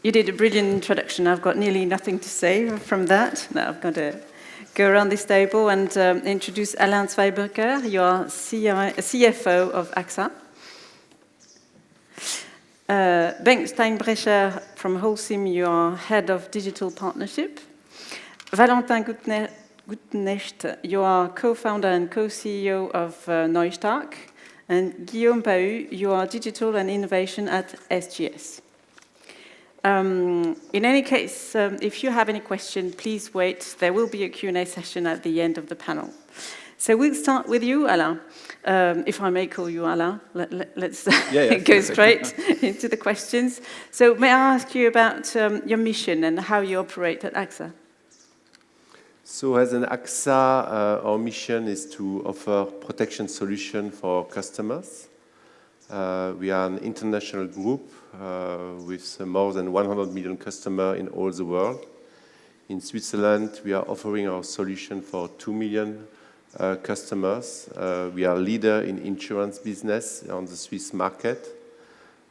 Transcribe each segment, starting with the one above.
You did a brilliant introduction. I've got nearly nothing to say from that. Now I've got to go around this table and introduce Alain Zweibrucker. You are CFO of AXA. Bengt Steinbrecher from Holcim, you are Head of Digital Partnership. Valentin Gutknecht, you are co-founder and co-CEO of Neustark. And Guillaume, Pahud, you are Digital and Innovation at SGS. In any case, if you have any question, please wait. There will be a Q&A session at the end of the panel. So we'll start with you, Alain. If I may call you Alain, let's go straight into the questions. So may I ask you about your mission and how you operate at AXA? So as an AXA, our mission is to offer protection solution for customers. We are an international group with more than 100 million customers in all the world. In Switzerland, we are offering our solution for 2 million customers. We are a leader in insurance business on the Swiss market.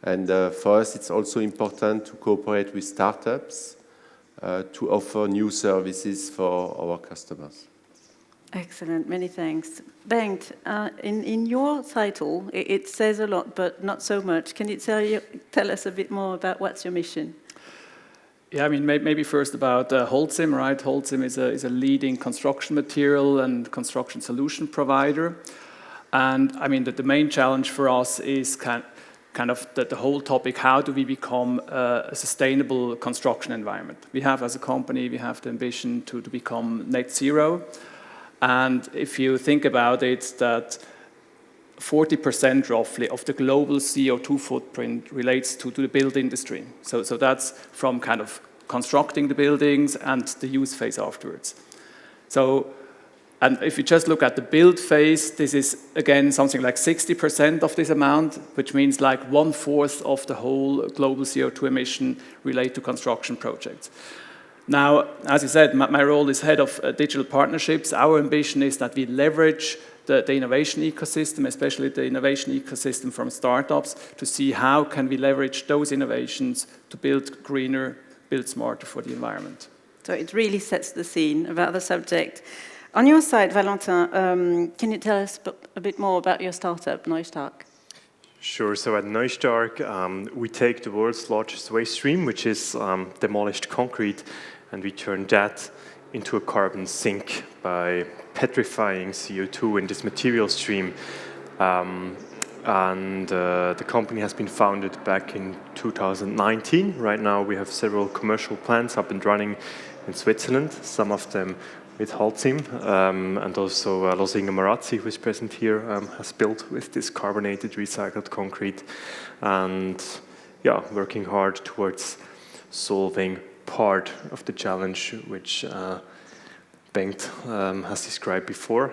And for us, it's also important to cooperate with startups to offer new services for our customers. Excellent, many thanks. Bengt, in your title, it says a lot, but not so much. Can you tell us a bit more about what's your mission? Yeah, I mean, maybe first about Holcim, right? Holcim is a leading construction material and construction solution provider. And I mean, the main challenge for us is kind of the whole topic, how do we become a sustainable construction environment? We have, as a company, we have the ambition to become net zero. And if you think about it, that 40% roughly of the global CO2 footprint relates to the build industry. So that's from kind of constructing the buildings and the use phase afterwards. So, and if you just look at the build phase, this is again something like 60% of this amount, which means like 1/4 of the whole global CO2 emission relate to construction projects. Now, as you said, my role is Head of Digital Partnerships. Our ambition is that we leverage the innovation ecosystem, especially the innovation ecosystem from startups, to see how can we leverage those innovations to build greener, build smarter for the environment. So it really sets the scene about the subject. On your side, Valentin, can you tell us a bit more about your startup, Neustark? Sure. So at Neustark, we take the world's largest waste stream, which is demolished concrete, and we turn that into a carbon sink by petrifying CO2 in this material stream. The company has been founded back in 2019. Right now we have several commercial plants up and running in Switzerland, some of them with Holcim, and also Losinga Marazzi, who is present here, has built with this carbonated recycled concrete. And yeah, working hard towards solving part of the challenge which Bengt has described before,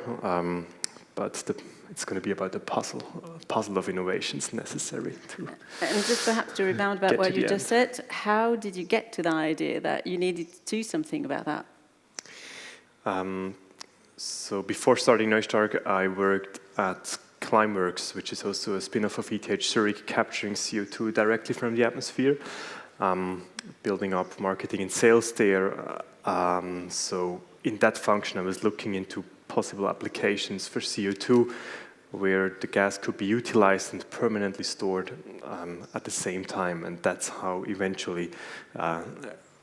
but it's going to be about the puzzle of innovations necessary to. And just perhaps to rebound about what you just said, how did you get to the idea that you needed to do something about that? So before starting Neustark, I worked at Climeworks, which is also a spin-off of ETH Zurich, capturing CO2 directly from the atmosphere, building up marketing and sales there. So in that function, I was looking into possible applications for CO2, where the gas could be utilized and permanently stored at the same time. And that's how eventually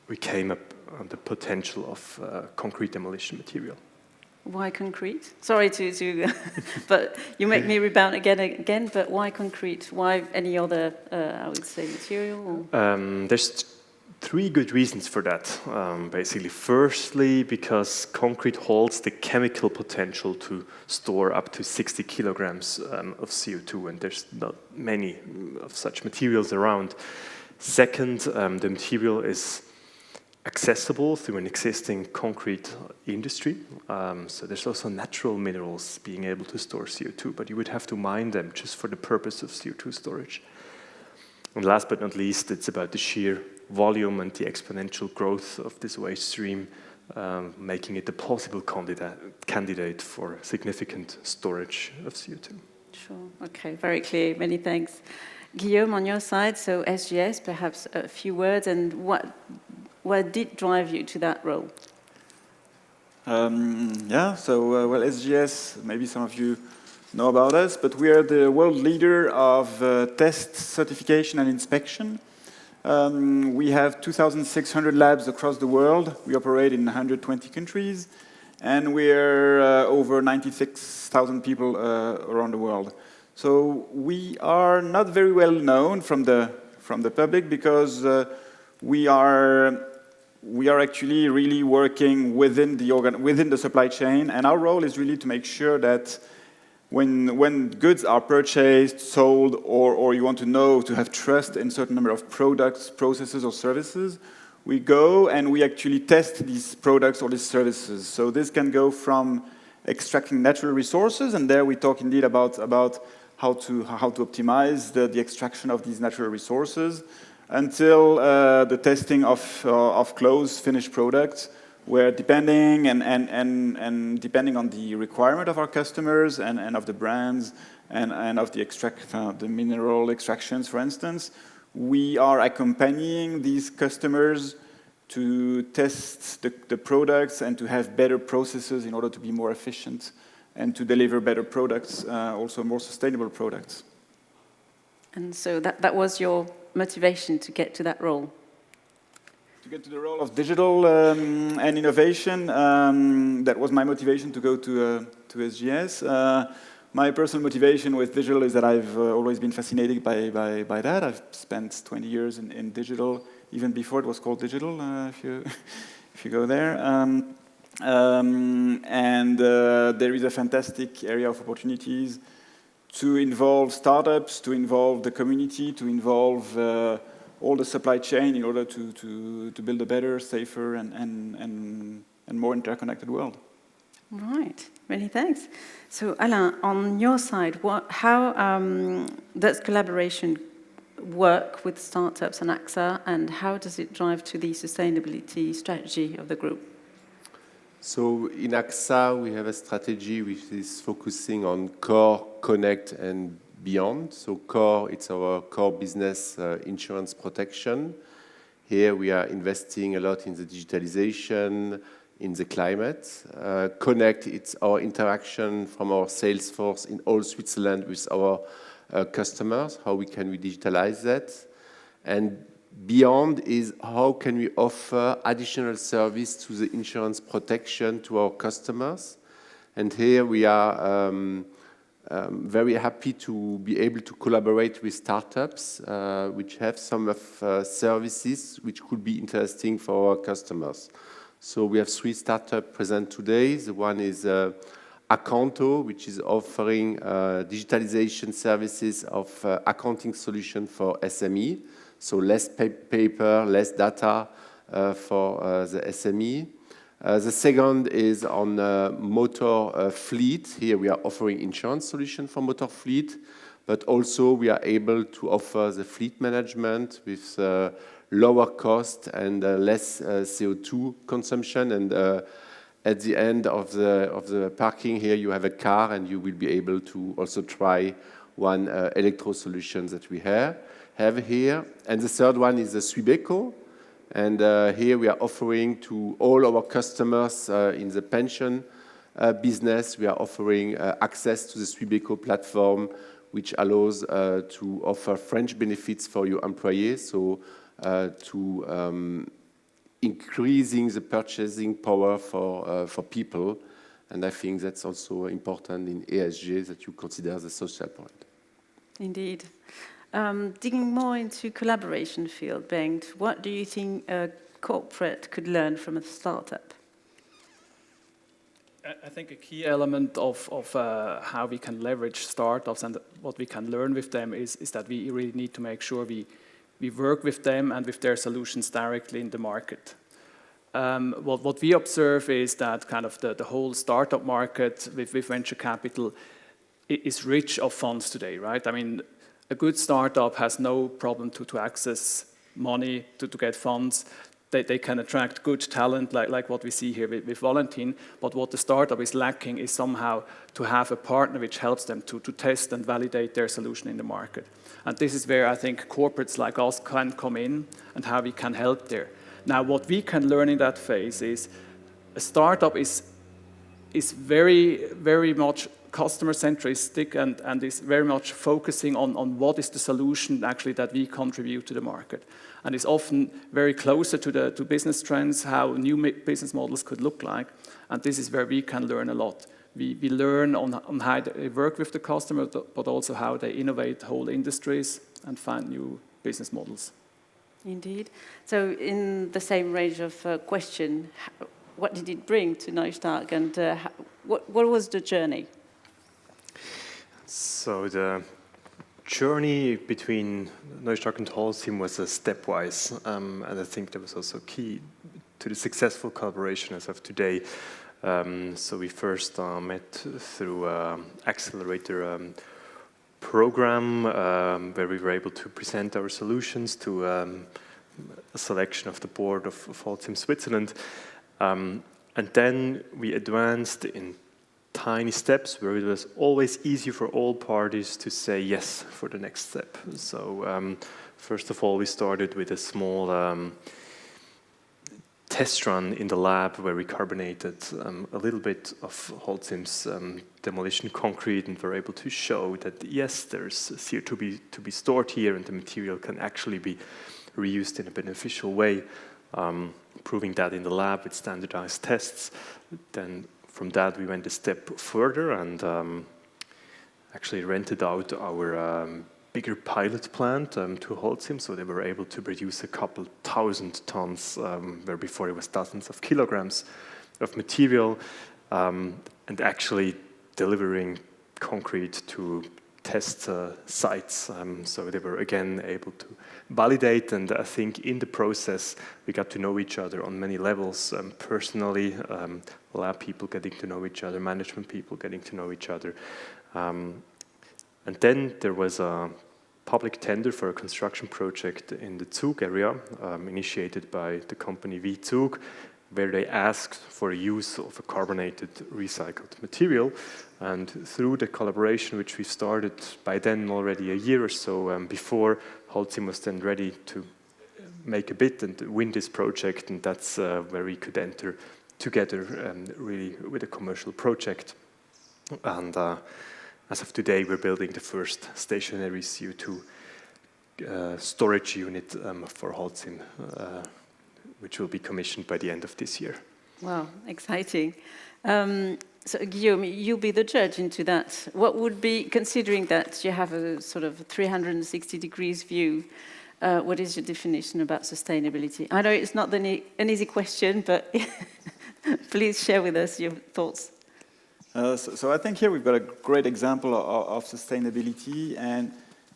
we came up on the potential of concrete demolition material. Why concrete? Sorry to but you make me rebound again, but why concrete? Why any other, I would say, material? There's three good reasons for that, basically. Firstly, because concrete holds the chemical potential to store up to 60 kilograms of CO2, and there's not many of such materials around. Second, the material is accessible through an existing concrete industry. So there's also natural minerals being able to store CO2, but you would have to mine them just for the purpose of CO2 storage. And last but not least, it's about the sheer volume and the exponential growth of this waste stream, making it a possible candidate for significant storage of CO2. Sure, okay, very clear, many thanks. Guillaume, on your side, so SGS, perhaps a few words, and what did drive you to that role? Well, SGS, maybe some of you know about us, but we are the world leader of test, certification, and inspection. We have 2,600 labs across the world. We operate in 120 countries, and we're over 96,000 people around the world. So we are not very well known from the public because we are actually really working within the supply chain, and our role is really to make sure that when goods are purchased, sold, or you want to have trust in a certain number of products, processes, or services, we go and we actually test these products or these services. So this can go from extracting natural resources, and there we talk indeed about how to optimize the extraction of these natural resources, until the testing of closed finished products, where depending on the requirement of our customers and of the brands and of the mineral extractions, for instance, we are accompanying these customers to test the products and to have better processes in order to be more efficient and to deliver better products, also more sustainable products. And so that was your motivation to get to that role? To get to the role of digital and innovation, that was my motivation to go to SGS. My personal motivation with digital is that I've always been fascinated by that. I've spent 20 years in digital, even before it was called digital, if you go there. There is a fantastic area of opportunities to involve startups, to involve the community, to involve all the supply chain in order to build a better, safer, and more interconnected world. Right, many thanks. So Alain, on your side, how does collaboration work with startups and AXA, and how does it drive to the sustainability strategy of the group? So in AXA, we have a strategy which is focusing on core, connect, and beyond. So core, it's our core business, insurance protection. Here we are investing a lot in the digitalization, in the climate. Connect, it's our interaction from our sales force in all Switzerland with our customers, how we digitalize that. And beyond is how can we offer additional service to the insurance protection to our customers. And here we are very happy to be able to collaborate with startups which have some of services which could be interesting for our customers. So we have 3 startups present today. The one is Accounto, which is offering digitalization services of accounting solution for SME. So less paper, less data for the SME. The second is on motor fleet. Here we are offering insurance solution for motor fleet, but also we are able to offer the fleet management with lower cost and less CO2 consumption. And at the end of the parking here, you have a car, and you will be able to also try one electro solution that we have here. And the third one is the Zweibrucker. And here we are offering to all our customers in the pension business, we are offering access to the Zweibrucker platform, which allows to offer French benefits for your employees, so to increasing the purchasing power for people. And I think that's also important in ESG, that you consider the social point. Indeed. Digging more into collaboration field, Bengt, what do you think a corporate could learn from a startup? I think a key element of how we can leverage startups and what we can learn with them is that we really need to make sure we work with them and with their solutions directly in the market. What we observe is that kind of the whole startup market with venture capital is rich of funds today, right? I mean, a good startup has no problem to access money, to get funds. they can attract good talent, like what we see here with Valentin. But what the startup is lacking is somehow to have a partner which helps them to test and validate their solution in the market. And this is where I think corporates like us can come in and how we can help there. Now, what we can learn in that phase is a startup is very, very much customer-centristic and is very much focusing on what is the solution actually that we contribute to the market. And is often very closer to business trends, how new business models could look like. And this is where we can learn a lot. We learn on how they work with the customer, but also how they innovate whole industries and find new business models. Indeed. So in the same range of question, what did it bring to neustark, and what was the journey? So the journey between neustark and Holcim was a stepwise, and I think that was also key to the successful collaboration as of today. So we first met through accelerator program where we were able to present our solutions to a selection of the board of Holcim Switzerland. And then we advanced in tiny steps where it was always easier for all parties to say yes for the next step. So first of all, we started with a small test run in the lab where we carbonated a little bit of Holcim's demolition concrete, and were able to show that yes, there's CO2 to be stored here, and the material can actually be reused in a beneficial way. Proving that in the lab with standardized tests. Then from that we went a step further and actually rented out our bigger pilot plant to Holcim, so they were able to produce a couple thousand tons, where before it was dozens of kilograms of material, and actually delivering concrete to test sites. So they were again able to validate, and I think in the process we got to know each other on many levels, personally, lab people getting to know each other, management people getting to know each other. And then there was a public tender for a construction project in the Zug area, initiated by the company Zug, where they asked for use of a carbonated recycled material. And through the collaboration, which we started by then already a year or so before, Holcim was then ready to make a bid and win this project, and that's where we could enter together really with a commercial project. And as of today, we're building the first stationary CO2 storage unit for Holcim, which will be commissioned by the end of this year. Wow, exciting. So Guillaume, you'll be the judge into that. What would be, considering that you have a sort of 360 degrees view, what is your definition about sustainability? I know it's not an easy question, but please share with us your thoughts. So I think here we've got a great example of sustainability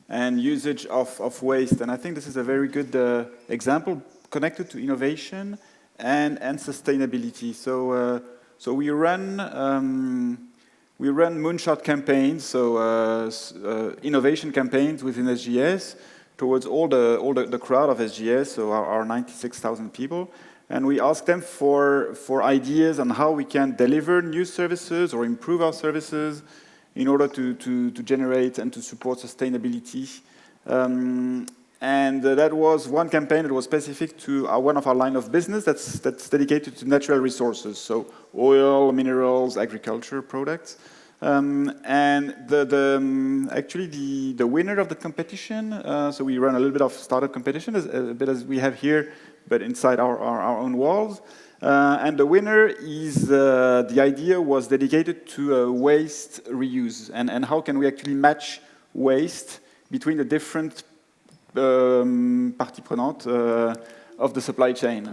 and usage of waste. And I think this is a very good example connected to innovation and sustainability. So we run moonshot campaigns, so innovation campaigns within SGS towards all the crowd of SGS, so our 96,000 people, and we ask them for ideas on how we can deliver new services or improve our services in order to generate and to support sustainability. And that was one campaign that was specific to one of our line of business that's dedicated to natural resources, so oil, minerals, agriculture products. And actually the winner of the competition, so we run a little bit of startup competition, a bit as we have here, but inside our own walls. And the winner is, the idea was dedicated to waste reuse, and how can we actually match waste between the different parties prenantes of the supply chain,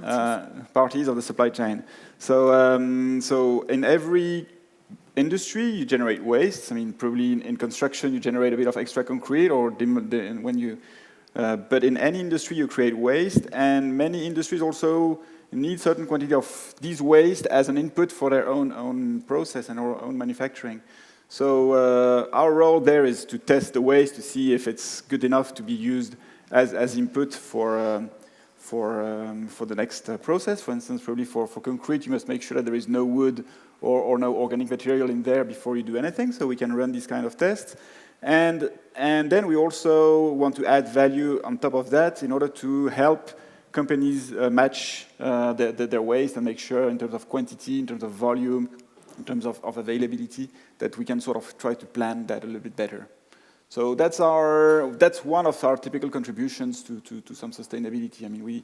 parties of the supply chain. So in every industry, you generate waste. I mean, probably in construction, you generate a bit of extra concrete, or when you, but in any industry, you create waste, and many industries also need certain quantity of these waste as an input for their own process and our own manufacturing. So our role there is to test the waste to see if it's good enough to be used as input for for the next process. For instance, probably for concrete, you must make sure that there is no wood or no organic material in there before you do anything, so we can run these kind of tests. And then we also want to add value on top of that in order to help companies match their waste and make sure in terms of quantity, in terms of volume, in terms of availability, that we can sort of try to plan that a little bit better. So that's one of our typical contributions to some sustainability. I mean,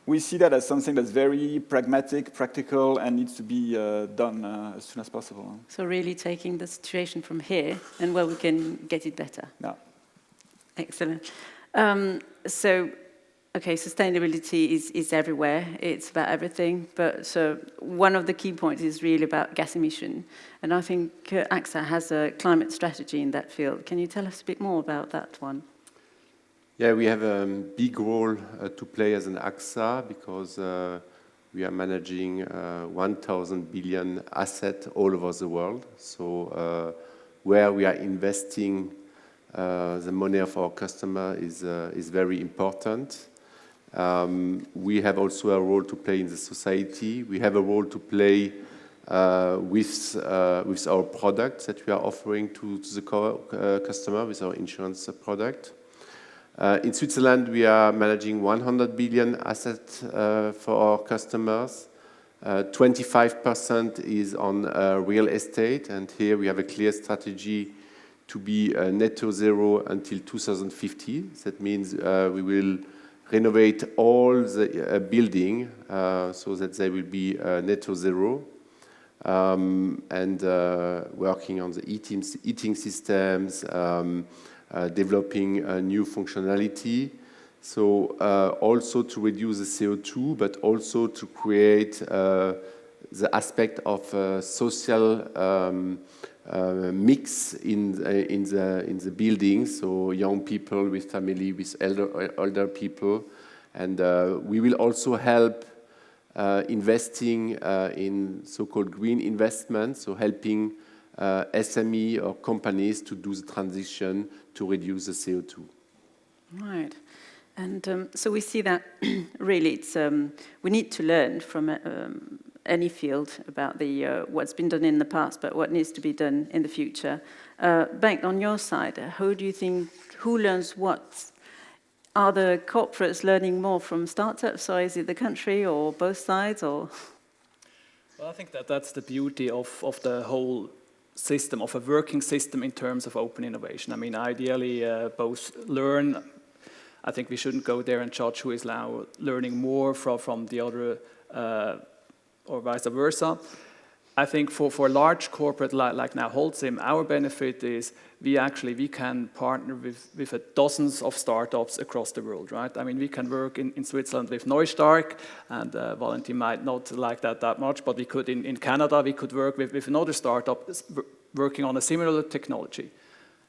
we see that as something that's very pragmatic, practical, and needs to be done as soon as possible. So really taking the situation from here and where we can get it better. Yeah. Excellent. Okay, sustainability is everywhere. It's about everything. But so one of the key points is really about gas emission. And I think AXA has a climate strategy in that field. Can you tell us a bit more about that one? Yeah, we have a big role to play as an AXA because we are managing 1,000 billion assets all over the world. So where we are investing the money of our customer is very important. We have also a role to play in the society. We have a role to play with our products that we are offering to the customer with our insurance product. In Switzerland, we are managing 100 billion assets for our customers. 25% is on real estate, and here we have a clear strategy to be net zero until 2050. That means we will renovate all the building so that they will be net zero, and working on the heating systems, developing new functionality. So also to reduce the CO2, but also to create the aspect of social mix in the building. So young people with family, with older people, and we will also help investing in so-called green investments. So helping SME or companies to do the transition to reduce the CO2. Right. And so we see that really it's, we need to learn from any field about what's been done in the past, but what needs to be done in the future. Bengt, on your side, how do you think, who learns what? Are the corporates learning more from startups, or is it the country, or both sides, or? Well, I think that's the beauty of the whole system, of a working system in terms of open innovation. I mean, ideally, both learn. I think we shouldn't go there and judge who is now learning more from the other, or vice versa. I think for large corporate like now Holcim, our benefit is we can partner with dozens of startups across the world, right? I mean, we can work in Switzerland with Neustark, and Valentin might not like that much, but we could in Canada, we could work with another startup working on a similar technology.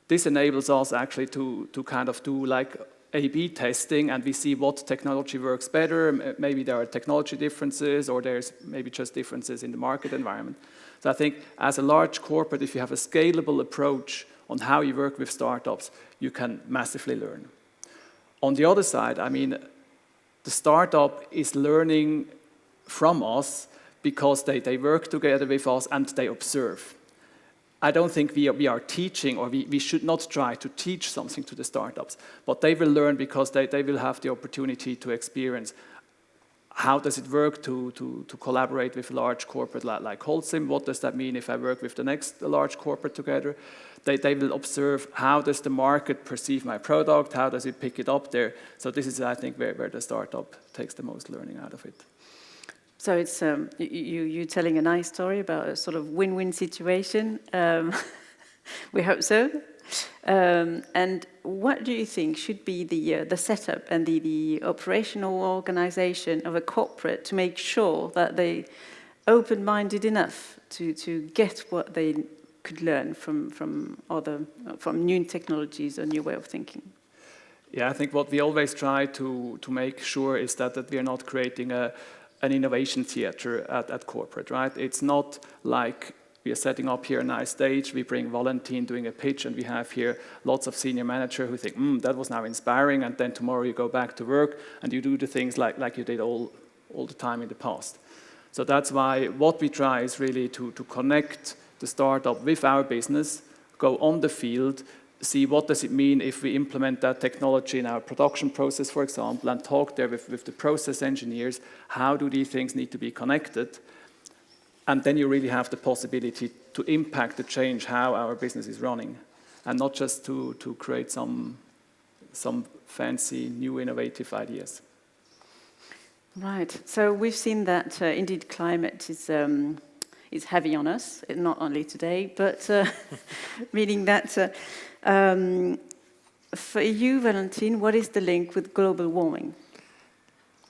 This enables us actually to kind of do like A/B testing, and we see what technology works better. Maybe there are technology differences, or there's maybe just differences in the market environment. So I think as a large corporate, if you have a scalable approach on how you work with startups, you can massively learn. On the other side, I mean, the startup is learning from us because they work together with us and they observe. I don't think we are teaching, or we should not try to teach something to the startups, but they will learn because they will have the opportunity to experience how does it work to collaborate with a large corporate like Holcim. What does that mean if I work with the next large corporate together? They will observe how does the market perceive my product, how does it pick it up there. So this is, I think, where the startup takes the most learning out of it. So it's you're telling a nice story about a sort of win-win situation. We hope so. And what do you think should be the setup and the operational organization of a corporate to make sure that they open-minded enough to get what they could learn from new technologies or new way of thinking? Yeah, I think what we always try to make sure is that we are not creating an innovation theater at corporate, right? It's not like we are setting up here a nice stage, we bring Valentin doing a pitch, and we have here lots of senior managers who think, that was now inspiring, and then tomorrow you go back to work and you do the things like you did all the time in the past. So that's why what we try is really to connect the startup with our business, go on the field, see what does it mean if we implement that technology in our production process, for example, and talk there with the process engineers, how do these things need to be connected? And then you really have the possibility to impact the change how our business is running, and not just to create some fancy, new, innovative ideas. Right. So we've seen that indeed climate is heavy on us, not only today, but meaning that for you, Valentin, what is the link with global warming?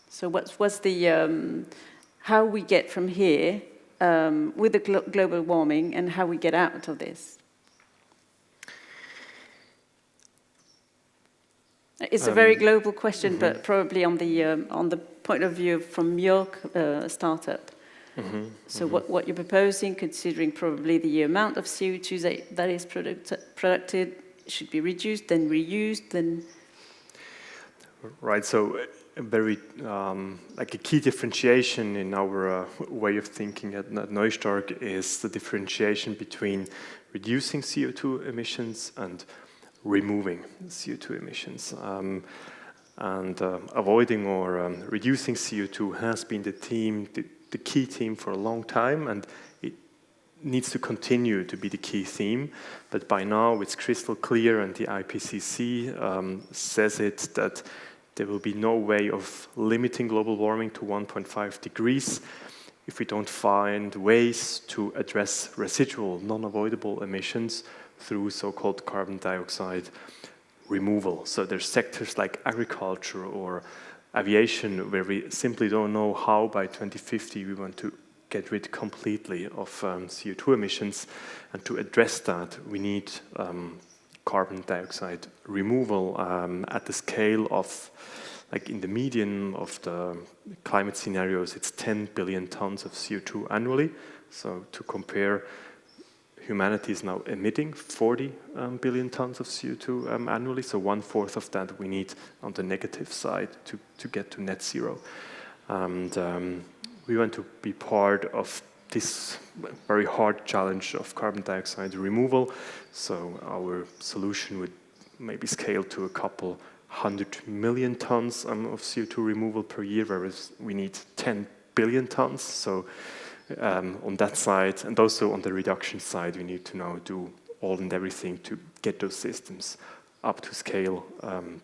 So what's the how we get from here with the global warming and how we get out of this? It's a very global question, but probably on the point of view from your startup. So what you're proposing, considering probably the amount of CO2 that is produced, should be reduced, then reused, then... Right, so a very, like a key differentiation in our way of thinking at Neustark is the differentiation between reducing CO2 emissions and removing CO2 emissions. Avoiding or reducing CO2 has been the key theme for a long time, and it needs to continue to be the key theme. But by now it's crystal clear, and the IPCC says it, that there will be no way of limiting global warming to 1.5 degrees if we don't find ways to address residual, non-avoidable emissions through so-called carbon dioxide removal. So there's sectors like agriculture or aviation where we simply don't know how by 2050 we want to get rid completely of CO2 emissions, and to address that we need carbon dioxide removal at the scale of, like in the median of the climate scenarios, it's 10 billion tons of CO2 annually. So to compare, humanity is now emitting 40 billion tons of CO2 annually, so 1/4 of that we need on the negative side to get to net zero. And we want to be part of this very hard challenge of carbon dioxide removal. So our solution would maybe scale to a couple 100 million tons of CO2 removal per year, whereas we need 10 billion tons. So on that side, and also on the reduction side, we need to now do all and everything to get those systems up to scale,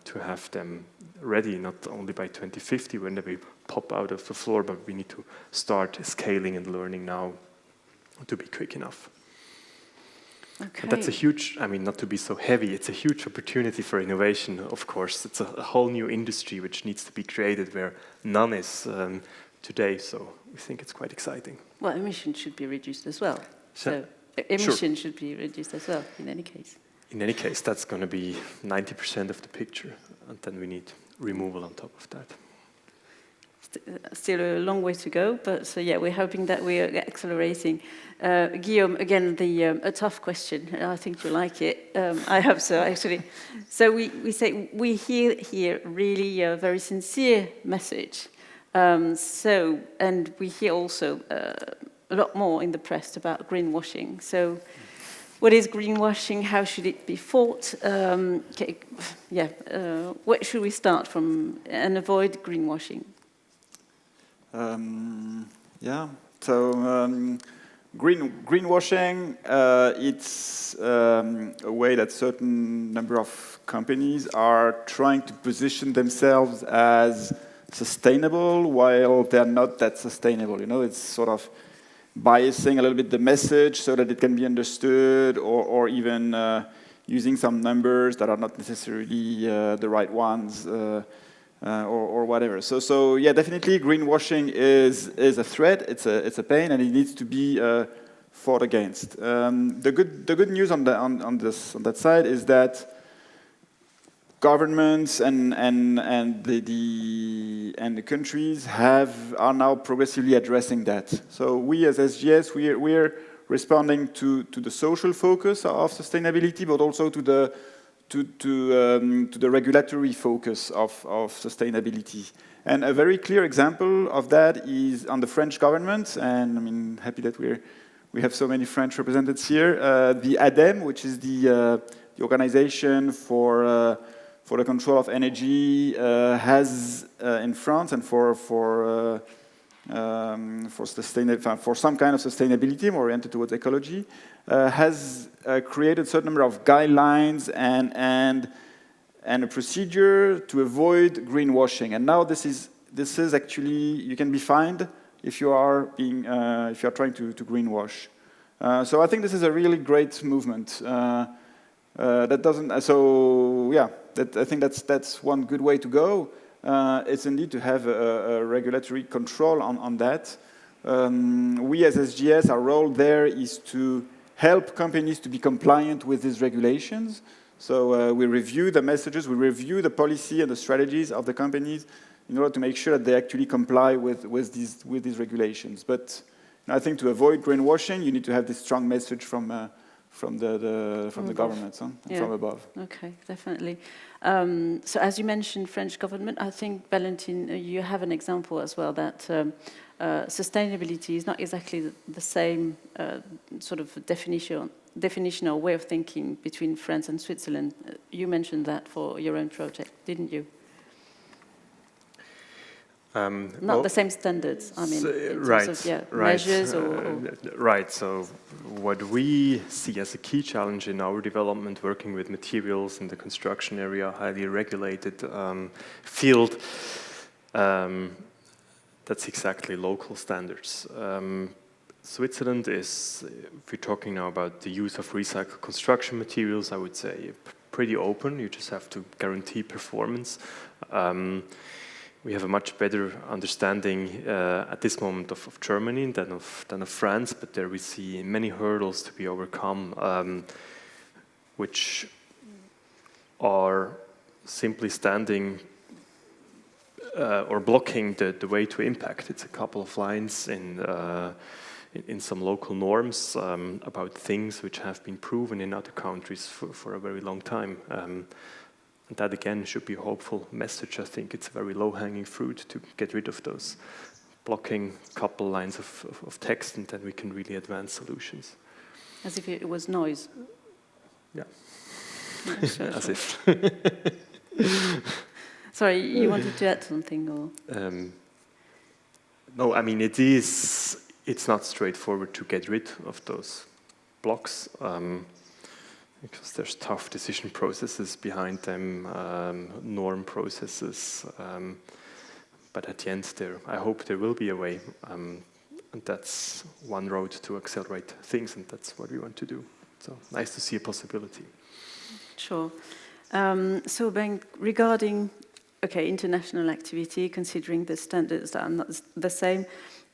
to have them ready, not only by 2050 when they pop out of the floor, but we need to start scaling and learning now to be quick enough. Okay. And that's a huge, I mean, not to be so heavy, it's a huge opportunity for innovation, of course. It's a whole new industry which needs to be created where none is today, so we think it's quite exciting. Well, emissions should be reduced as well. So emissions should be reduced as well, in any case. In any case, that's going to be 90% of the picture, and then we need removal on top of that. Still a long way to go, but so yeah, we're hoping that we are accelerating. Guillaume, again, a tough question. I think you like it. I hope so, actually. So we hear here really a very sincere message. And we hear also a lot more in the press about greenwashing. So what is greenwashing? How should it be fought? Where should we start from and avoid greenwashing? Greenwashing, it's a way that certain number of companies are trying to position themselves as sustainable while they're not that sustainable. You know, it's sort of biasing a little bit the message so that it can be understood, or even using some numbers that are not necessarily the right ones. Or whatever. So yeah, definitely greenwashing is a threat. It's a pain, and it needs to be fought against. The good news on that side is that governments and the countries are now progressively addressing that. So we as SGS we're responding to the social focus of sustainability, but also to the regulatory focus of sustainability. And a very clear example of that is on the French government, and I mean, happy that we have so many French representatives here. The ADEME, which is the organization for the control of energy, has in France, and for some kind of sustainability more oriented towards ecology, has created a certain number of guidelines and a procedure to avoid greenwashing. And now this is actually, you can be fined if you are trying to greenwash. So I think this is a really great movement. That doesn't. So yeah, I think that's one good way to go. It's indeed to have a regulatory control on that. We as SGS, our role there is to help companies to be compliant with these regulations. So we review the messages, we review the policy and the strategies of the companies in order to make sure that they actually comply with these regulations. But I think to avoid greenwashing, you need to have this strong message from the government, from above. Okay, definitely. So as you mentioned, French government, I think, Valentin, you have an example as well that sustainability is not exactly the same sort of definition or way of thinking between France and Switzerland. You mentioned that for your own project, didn't you? Not the same standards, I mean, in terms of measures or... Right, so what we see as a key challenge in our development, working with materials in the construction area, highly regulated field, that's exactly local standards. Switzerland is, if we're talking now about the use of recycled construction materials, I would say pretty open. You just have to guarantee performance. We have a much better understanding at this moment of Germany than of France, but there we see many hurdles to be overcome, which are simply standing or blocking the way to impact. It's a couple of lines in some local norms about things which have been proven in other countries for a very long time. And that, again, should be a hopeful message. I think it's a very low-hanging fruit to get rid of those blocking couple lines of text, and then we can really advance solutions. As if it was noise. Yeah. Sure. As if. Sorry, you wanted to add something, or? No, I mean, it's not straightforward to get rid of those blocks. Because there's tough decision processes behind them, norm processes, but at the end I hope there will be a way, and that's one road to accelerate things, and that's what we want to do. So nice to see a possibility. Sure. So Bengt, regarding international activity, considering the standards that are not the same,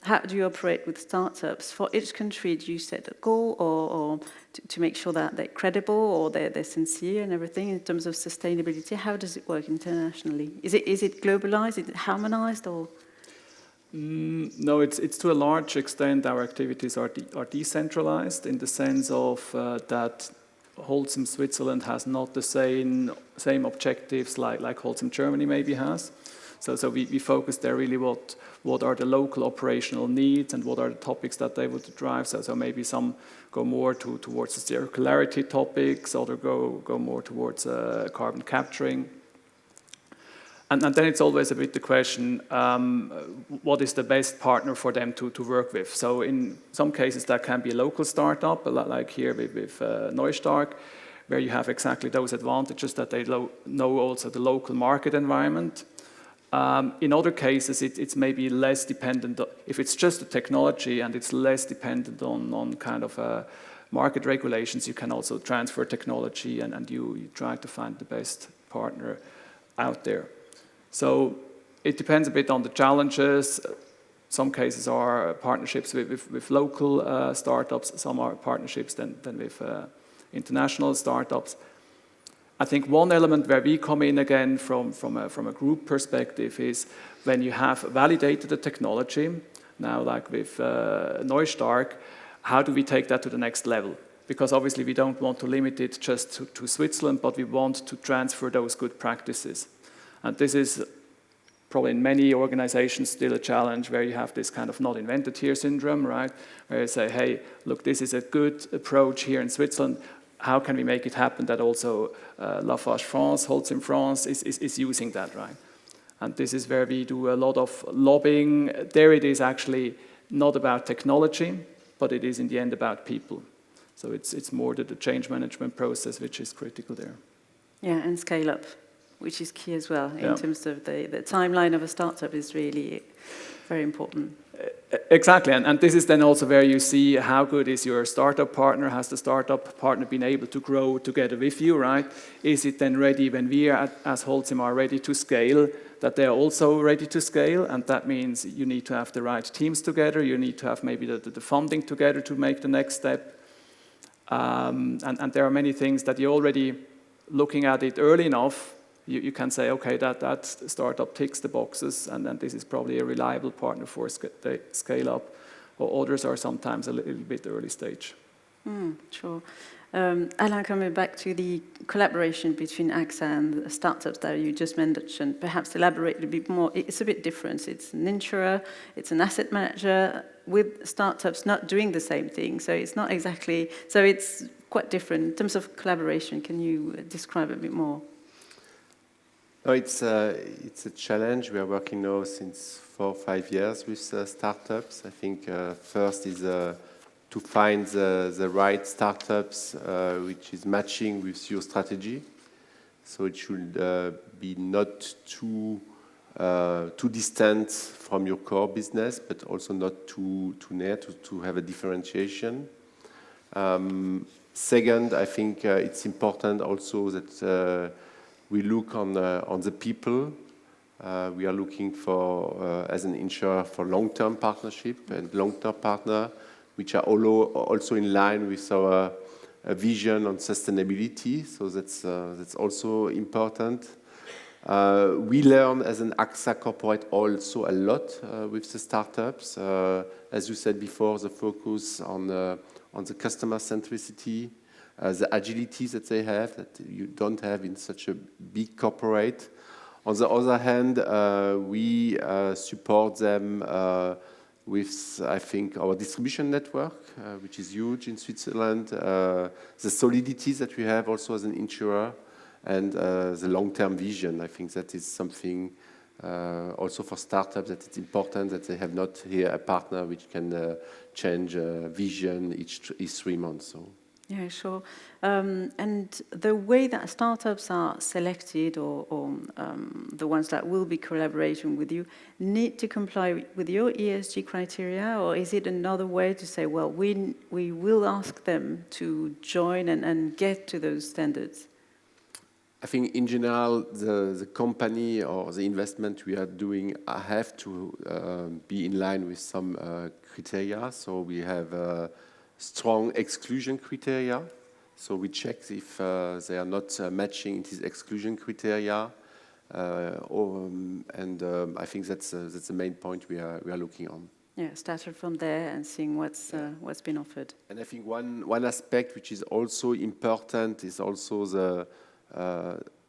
how do you operate with startups? For each country, do you set a goal or to make sure that they're credible or they're sincere and everything in terms of sustainability? How does it work internationally? Is it globalized? Is it harmonized? Or? No, it's to a large extent our activities are decentralized in the sense of that Holcim Switzerland has not the same objectives like Holcim Germany maybe has. So we focus there really what are the local operational needs and what are the topics that they would drive. So maybe some go more towards the circularity topics, others go more towards carbon capturing. And then it's always a bit the question, what is the best partner for them to work with? So in some cases that can be a local startup, like here with Neustark, where you have exactly those advantages that they know also the local market environment. In other cases, it's maybe less dependent, if it's just a technology and it's less dependent on kind of market regulations, you can also transfer technology and you try to find the best partner out there. So it depends a bit on the challenges. Some cases are partnerships with local startups, some are partnerships then with international startups. I think one element where we come in again from a group perspective is when you have validated the technology, now like with Neustark, how do we take that to the next level? Because obviously we don't want to limit it just to Switzerland, but we want to transfer those good practices. And this is probably in many organizations still a challenge where you have this kind of not invented here syndrome, right? Where you say, hey, look, this is a good approach here in Switzerland. How can we make it happen that also Lafarge France, Holcim France is using that, right? And this is where we do a lot of lobbying. There it is actually not about technology, but it is in the end about people. So it's more the change management process which is critical there. Yeah, and scale up, which is key as well in terms of the timeline of a startup is really very important. Exactly, and this is then also where you see how good is your startup partner, has the startup partner been able to grow together with you, right? Is it then ready when we as Holcim are ready to scale, that they are also ready to scale, and that means you need to have the right teams together, you need to have maybe the funding together to make the next step, and there are many things that you're already looking at it early enough. You can say, okay, that startup ticks the boxes, and then this is probably a reliable partner for scale up, or others are sometimes a little bit early stage. Sure. Alain, coming back to the collaboration between AXA and the startups that you just mentioned, perhaps elaborate a bit more. It's a bit different. It's an insurer, it's an asset manager with startups not doing the same thing. So it's not exactly, so it's quite different. In terms of collaboration, can you describe a bit more? No, it's a challenge. We are working now since 4 or 5 years with startups. I think first is to find the right startups which is matching with your strategy. So it should be not too distant from your core business, but also not too near to have a differentiation. Second, I think it's important also that we look on the people. We are looking for, as an insurer, for long-term partnership and long-term partner, which are also in line with our vision on sustainability. So that's also important. We learn as an AXA corporate also a lot with the startups. As you said before, the focus on the customer centricity, the agility that they have that you don't have in such a big corporate. On the other hand, we support them with, I think, our distribution network, which is huge in Switzerland, the solidity that we have also as an insurer, and the long-term vision. I think that is something also for startups that it's important that they have not here a partner which can change vision each 3 months. So. Yeah, sure. And the way that startups are selected, or the ones that will be collaborating with you, need to comply with your ESG criteria, or is it another way to say, well, we will ask them to join and get to those standards? I think in general, the company or the investment we are doing have to be in line with some criteria. So we have strong exclusion criteria. So we check if they are not matching these exclusion criteria. And I think that's the main point we are looking on. Yeah, started from there and seeing what's been offered. And I think one aspect which is also important is also the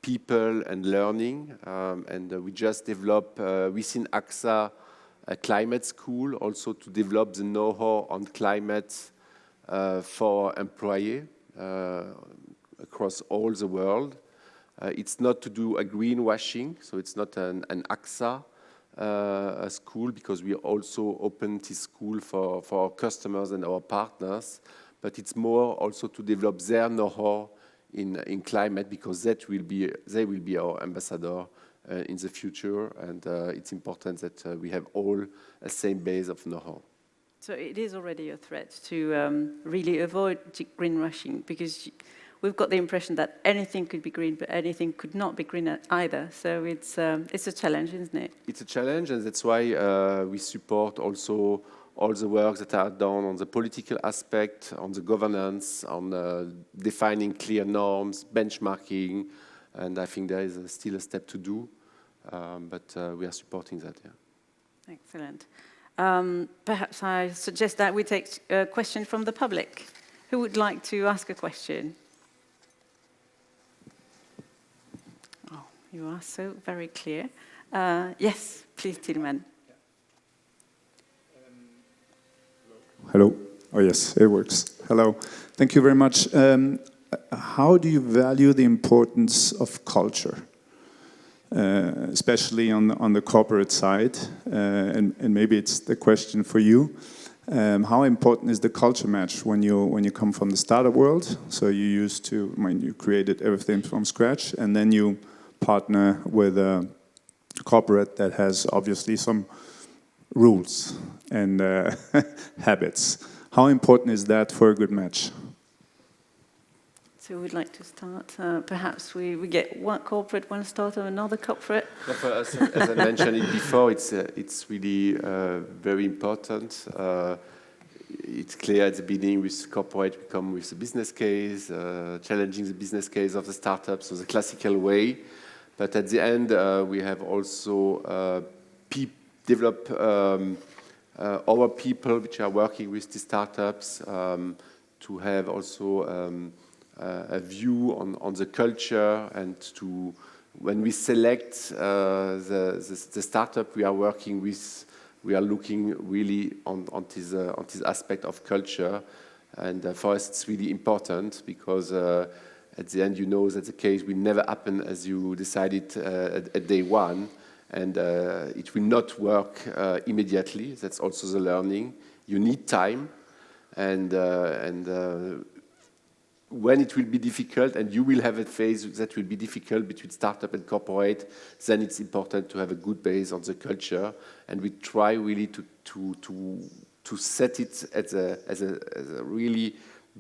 people and learning. And we just developed within AXA a climate school also to develop the know-how on climate for employees across all the world. It's not to do a greenwashing, so it's not an AXA school, because we also opened this school for our customers and our partners, but it's more also to develop their know-how in climate, because they will be our ambassador in the future, and it's important that we have all a same base of know-how. So it is already a threat to really avoid greenwashing, because we've got the impression that anything could be green, but anything could not be green either. So it's a challenge, isn't it? It's a challenge, and that's why we support also all the work that are done on the political aspect, on the governance, on defining clear norms, benchmarking, and I think there is still a step to do, but we are supporting that. Yeah. Excellent. Perhaps I suggest that we take a question from the public. Who would like to ask a question? Oh, you are so very clear. Yes, please, Tilman. Hello. Oh, yes, it works. Hello. Thank you very much. How do you value the importance of culture, especially on the corporate side? And maybe it's the question for you. How important is the culture match when you come from the startup world? So you created everything from scratch, and then you partner with a corporate that has obviously some rules and habits. How important is that for a good match? So we'd like to start. Perhaps we get one corporate, one startup, another corporate. For us, as I mentioned it before, it's really very important. It's clear at the beginning with corporate, we come with the business case, challenging the business case of the startup, so the classical way. But at the end, we have also develop our people which are working with the startups to have also a view on the culture, and to when we select the startup we are working with, we are looking really on this aspect of culture, and for us it's really important because at the end you know that the case will never happen as you decided at day one, and it will not work immediately. That's also the learning. You need time, and when it will be difficult, and you will have a phase that will be difficult between startup and corporate, then it's important to have a good base on the culture, and we try really to set it as a really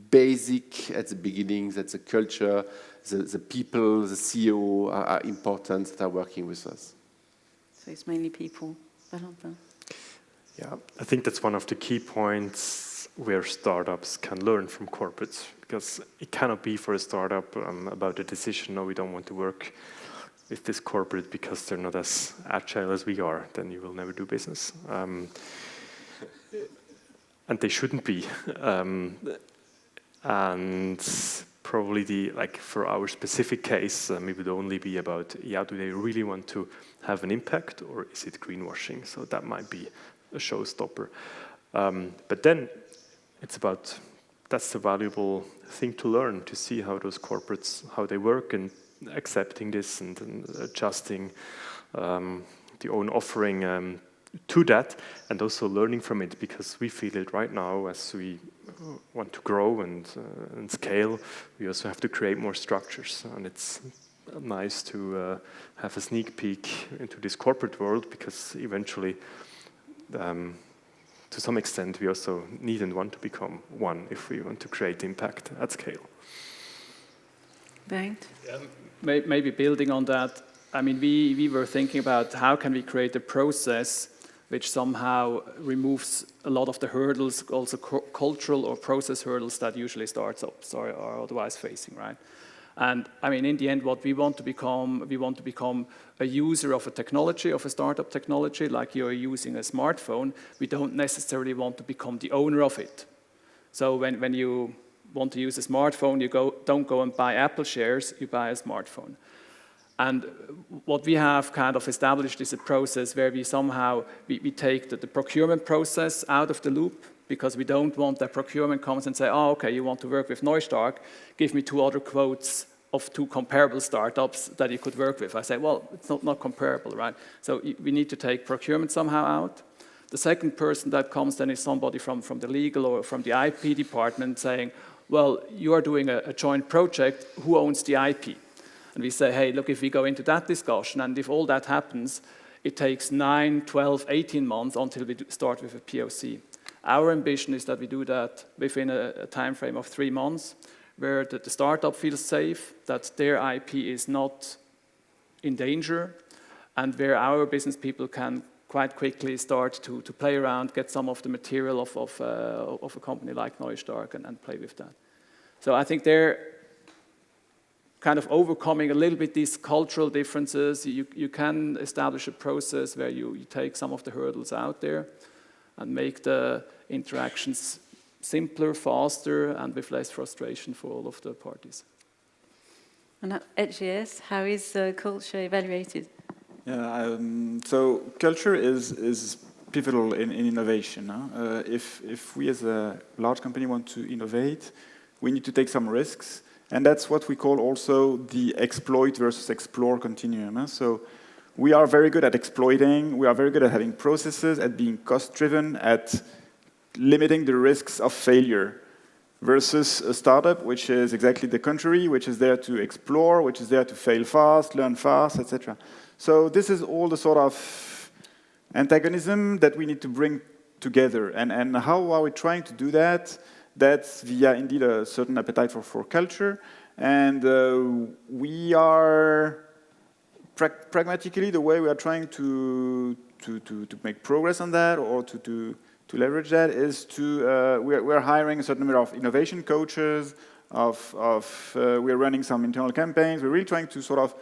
basic at the beginning, that the culture, the people, the CEO are important that are working with us. So it's mainly people. Valentin. Yeah, I think that's one of the key points where startups can learn from corporates, because it cannot be for a startup about a decision, no, we don't want to work with this corporate because they're not as agile as we are, then you will never do business. And they shouldn't be. And probably for our specific case, it would only be about, do they really want to have an impact, or is it greenwashing? So that might be a showstopper. But then it's about, that's the valuable thing to learn, to see how those corporates, how they work, and accepting this and adjusting the own offering to that, and also learning from it, because we feel it right now as we want to grow and scale. We also have to create more structures, and it's nice to have a sneak peek into this corporate world, because eventually, to some extent, we also need and want to become one if we want to create impact at scale. Bengt? Yeah, maybe building on that, I mean, we were thinking about how can we create a process which somehow removes a lot of the hurdles, also cultural or process hurdles that usually startups are otherwise facing, right? And I mean, in the end, what we want to become a user of a technology, of a startup technology, like you're using a smartphone. We don't necessarily want to become the owner of it. So when you want to use a smartphone, you don't go and buy Apple shares, you buy a smartphone. And what we have kind of established is a process where we somehow, we take the procurement process out of the loop, because we don't want that procurement comes and say, oh, okay, you want to work with neustark, give me 2 other quotes of 2 comparable startups that you could work with. I say, well, it's not comparable, right? So we need to take procurement somehow out. The second person that comes then is somebody from the legal or from the IP department saying, well, you are doing a joint project, who owns the IP? And we say, hey, look, if we go into that discussion, and if all that happens, it takes 9, 12, 18 months until we start with a POC. Our ambition is that we do that within a time frame of 3 months, where the startup feels safe, that their IP is not in danger, and where our business people can quite quickly start to play around, get some of the material of a company like neustark and play with that. So I think they're kind of overcoming a little bit these cultural differences. You can establish a process where you take some of the hurdles out there. and make the interactions simpler, faster, and with less frustration for all of the parties. And at HGS, how is culture evaluated? Yeah, so culture is pivotal in innovation. Huh? If we as a large company want to innovate, we need to take some risks. And that's what we call also the exploit versus explore continuum. Huh? So we are very good at exploiting, we are very good at having processes, at being cost-driven, at limiting the risks of failure, versus a startup which is exactly the contrary, which is there to explore, which is there to fail fast, learn fast, etc. So this is all the sort of antagonism that we need to bring together. And how are we trying to do that? That's via indeed a certain appetite for culture. And we are pragmatically, the way we are trying to make progress on that, or to leverage that, is to we're hiring a certain number of innovation coaches. We're running some internal campaigns. We're really trying to sort of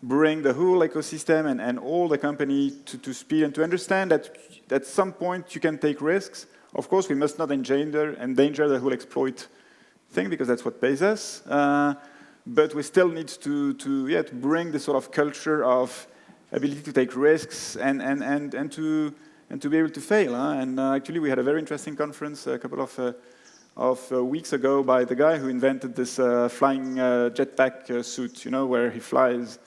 bring the whole ecosystem and all the company to speed, and to understand that at some point you can take risks. Of course, we must not endanger the whole exploit thing, because that's what pays us. But we still need to bring this sort of culture of ability to take risks and to be able to fail. Huh? And actually, we had a very interesting conference a couple of weeks ago by the guy who invented this flying jetpack suit, where he flies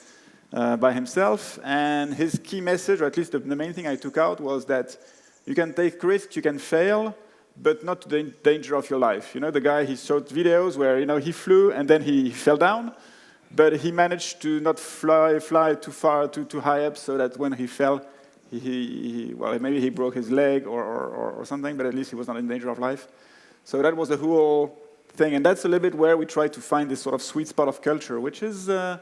by himself. And his key message, or at least the main thing I took out, was that you can take risks, you can fail, but not to the danger of your life. The guy, he showed videos where, he flew and then he fell down, but he managed to not fly too far, too high up, so that when he fell, maybe he broke his leg or something, but at least he was not in danger of life. So that was the whole thing, and that's a little bit where we try to find this sort of sweet spot of culture, which is a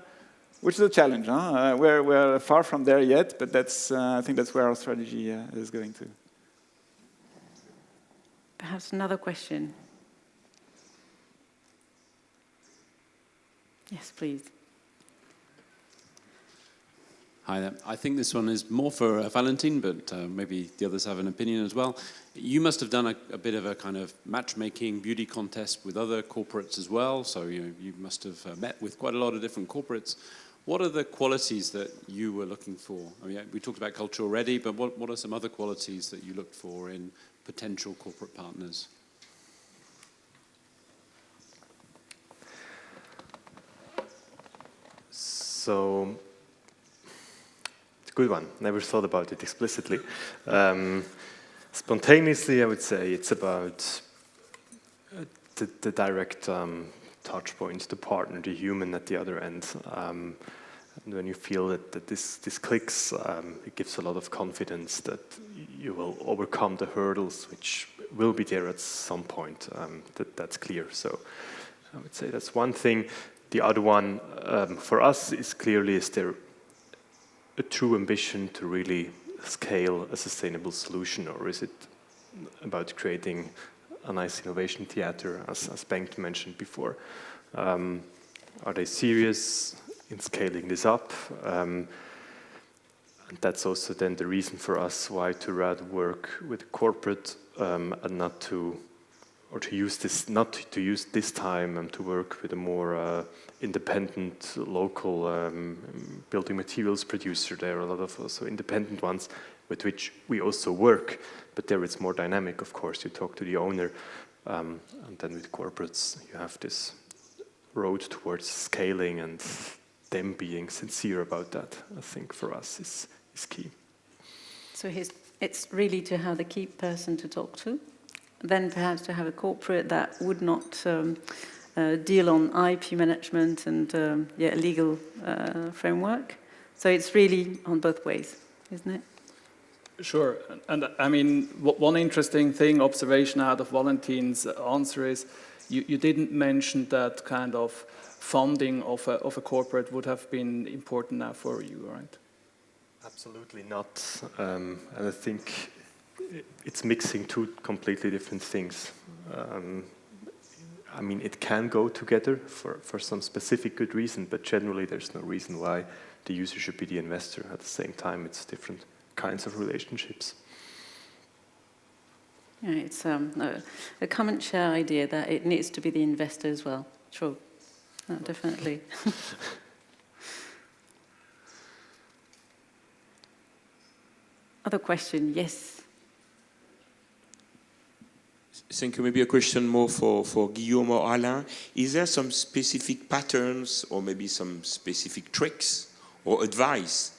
challenge. Huh? We're far from there yet, but I think that's where our strategy is going to. Perhaps another question. Yes, please. Hi there. I think this one is more for Valentin, but maybe the others have an opinion as well. You must have done a bit of a kind of matchmaking beauty contest with other corporates as well, so you must have met with quite a lot of different corporates. What are the qualities that you were looking for? I mean, we talked about culture already, but what are some other qualities that you looked for in potential corporate partners? So, it's a good one. Never thought about it explicitly. Spontaneously, I would say it's about the direct touch point, the partner, the human at the other end. And when you feel that this clicks, it gives a lot of confidence that you will overcome the hurdles, which will be there at some point. That's clear. So I would say that's one thing. The other one for us is clearly, is there a true ambition to really scale a sustainable solution, or is it about creating a nice innovation theater, as Bengt mentioned before? Are they serious in scaling this up? And that's also then the reason for us why to rather work with corporate and not to use this time and to work with a more independent local building materials producer. There are a lot of also independent ones with which we also work, but there it's more dynamic, of course. You talk to the owner, and then with corporates you have this road towards scaling, and them being sincere about that, I think, for us is key. So it's really to have the key person to talk to, then perhaps to have a corporate that would not deal on IP management and legal framework. So it's really on both ways, isn't it? Sure, and I mean, one interesting observation out of Valentin's answer is you didn't mention that kind of funding of a corporate would have been important now for you, right? Absolutely not, and I think it's mixing two completely different things. I mean, it can go together for some specific good reason, but generally there's no reason why the user should be the investor. At the same time, it's different kinds of relationships. Yeah, it's a common share idea that it needs to be the investor as well. Sure, no, definitely. Other question? Yes. Thank you. Maybe a question more for Guillaume or Alain. Is there some specific patterns or maybe some specific tricks or advice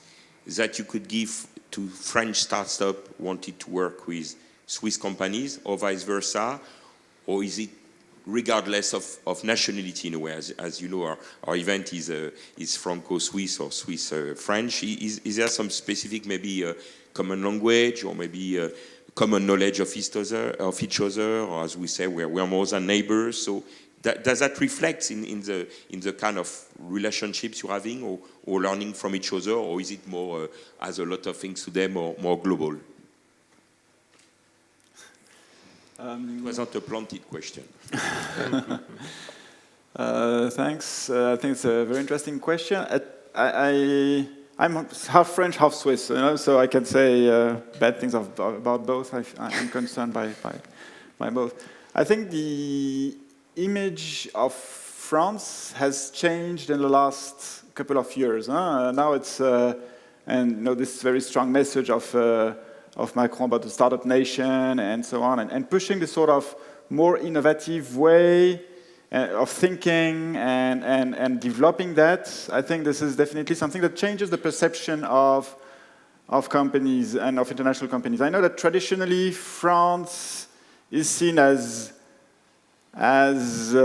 that you could give to French startup wanting to work with Swiss companies or vice versa? Or is it regardless of nationality in a way? As you know, our event is Franco-Swiss or Swiss-French. Is there some specific maybe common language or maybe common knowledge of each other, or as we say, we're more than neighbors? So does that reflect in the kind of relationships you're having or learning from each other, or is it more as a lot of things today more global? It wasn't a planted question. Thanks. I think it's a very interesting question. I'm half French, half Swiss, you know, so I can say bad things about both. I'm concerned by both. I think the image of France has changed in the last couple of years. Now it's, and you know, this very strong message of Macron about the startup nation and so on, and pushing this sort of more innovative way of thinking and developing that. I think this is definitely something that changes the perception of companies and of international companies. I know that traditionally France is seen as a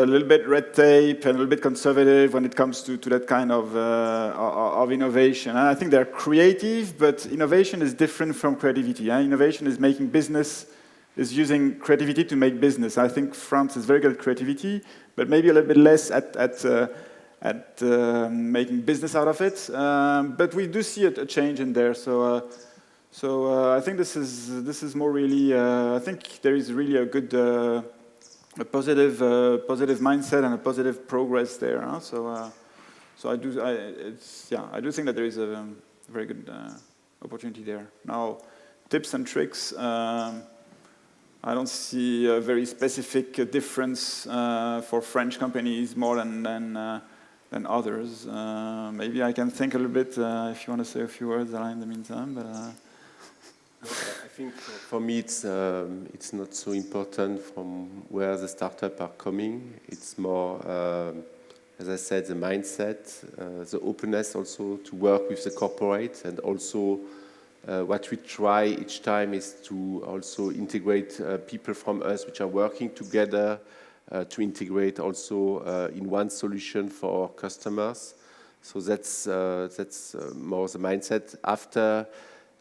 little bit red tape and a little bit conservative when it comes to that kind of innovation. And I think they're creative, but innovation is different from creativity. Innovation is making business, is using creativity to make business. I think France is very good at creativity, but maybe a little bit less at making business out of it. But we do see a change in there. So I think this is more really. I think there is really a good, a positive mindset and a positive progress there. So I do think that there is a very good opportunity there. Now, tips and tricks. I don't see a very specific difference for French companies more than others. Maybe I can think a little bit if you want to say a few words, Alain, in the meantime. But I think for me it's not so important from where the startups are coming. It's more, as I said, the mindset, the openness also to work with the corporate, and also what we try each time is to also integrate people from us which are working together to integrate also in one solution for our customers. So that's more the mindset. After,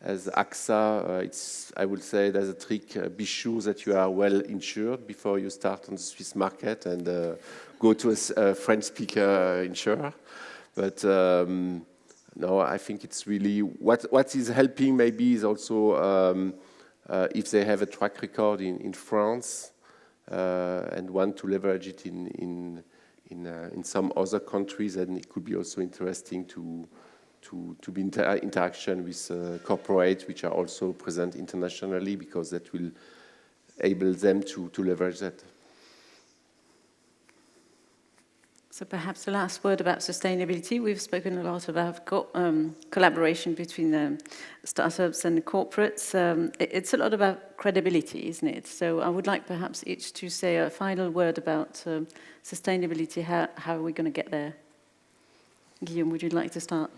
as AXA, I would say there's a trick, be sure that you are well insured before you start on the Swiss market and go to a French speaker insurer. But no, I think it's really what is helping maybe is also if they have a track record in France and want to leverage it in some other countries, and it could be also interesting to be interaction with corporates which are also present internationally, because that will enable them to leverage that. So perhaps the last word about sustainability. We've spoken a lot about collaboration between the startups and the corporates. It's a lot about credibility, isn't it? So I would like perhaps each to say a final word about sustainability. How are we going to get there? Guillaume, would you like to start?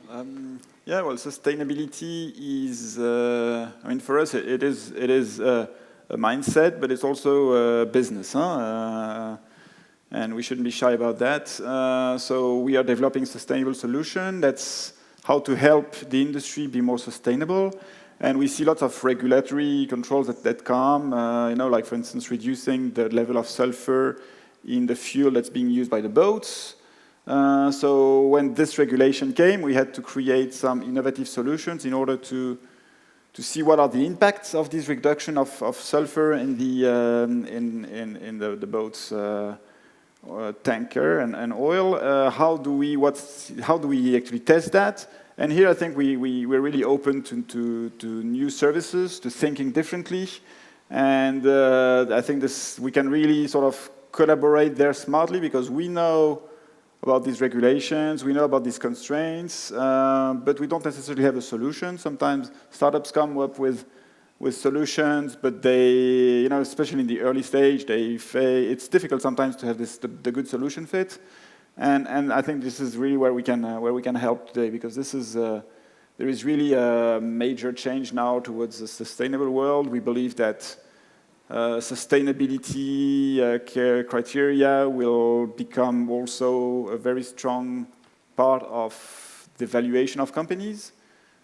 Yeah, well, sustainability is, I mean, for us, it is a mindset, but it's also a business. And we shouldn't be shy about that. So we are developing sustainable solution. That's how to help the industry be more sustainable. And we see lots of regulatory controls that come, like, for instance, reducing the level of sulfur in the fuel that's being used by the boats. So when this regulation came, we had to create some innovative solutions in order to see what are the impacts of this reduction of sulfur in the boats. Tanker and oil. How do we actually test that? And here I think we're really open to new services, to thinking differently, And I think we can really sort of collaborate there smartly because we know about these regulations, we know about these constraints, but we don't necessarily have a solution. Sometimes startups come up with solutions, but they, especially in the early stage, it's difficult sometimes to have the good solution fit. And I think this is really where we can help today, because there is really a major change now towards a sustainable world. We believe that sustainability criteria will become also a very strong part of the valuation of companies.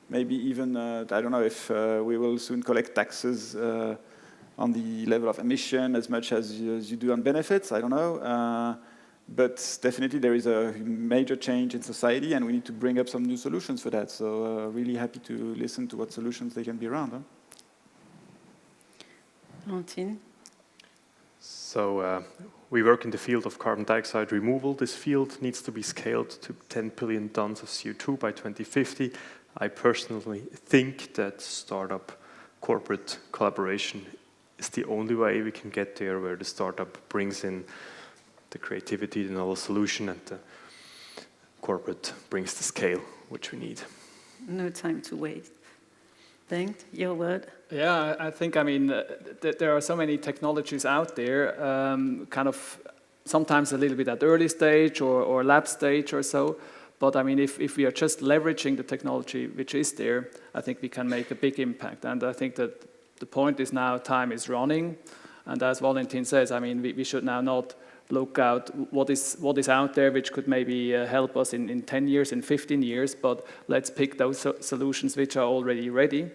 Maybe even, I don't know if we will soon collect taxes on the level of emission as much as you do on benefits, I don't know. But definitely there is a major change in society and we need to bring up some new solutions for that. So really happy to listen to what solutions they can be around. Huh? Valentin? So we work in the field of carbon dioxide removal. This field needs to be scaled to 10 billion tons of CO2 by 2050. I personally think that startup corporate collaboration is the only way we can get there, where the startup brings in the creativity, the novel solution, and the corporate brings the scale which we need. No time to waste. Bengt, your word? Yeah, I think, there are so many technologies out there, kind of sometimes a little bit at early stage or lab stage or so. But if we are just leveraging the technology which is there, I think we can make a big impact. And I think that the point is now time is running. And as Valentin says, we should now not look out what is out there which could maybe help us in 10 years, in 15 years, but let's pick those solutions which are already ready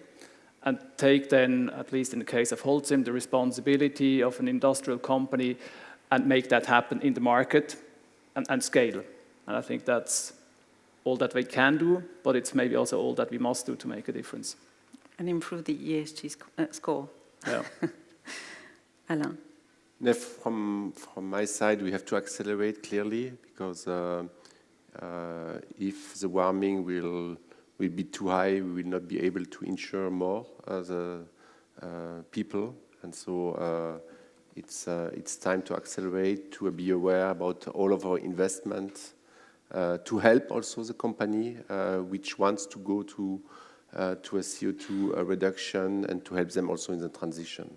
and take then, at least in the case of Holcim, the responsibility of an industrial company and make that happen in the market and scale. And I think that's all that we can do, but it's maybe also all that we must do to make a difference. And improve the ESG score. Yeah. Alain? From my side, we have to accelerate clearly, because if the warming will be too high, we will not be able to insure more the people, and so it's time to accelerate, to be aware about all of our investments, to help also the company which wants to go to a CO2 reduction, and to help them also in the transition.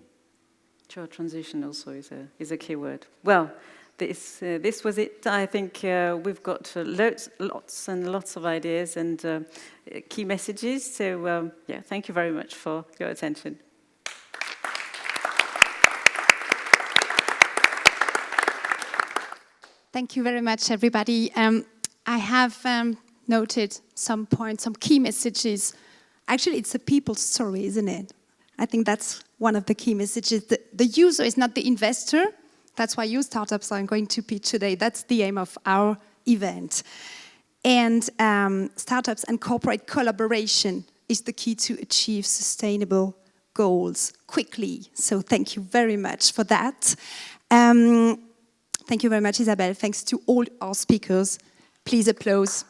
Sure, transition also is a key word. Well, this was it. I think we've got lots and lots of ideas and key messages. So yeah, thank you very much for your attention. Thank you very much, everybody. I have noted some points, some key messages. Actually, it's a people's story, isn't it? I think that's one of the key messages. The user is not the investor. That's why you startups are going to pitch today. That's the aim of our event. And startups and corporate collaboration is the key to achieve sustainable goals quickly. So thank you very much for that. Thank you very much, Isabelle. Thanks to all our speakers. Please applause.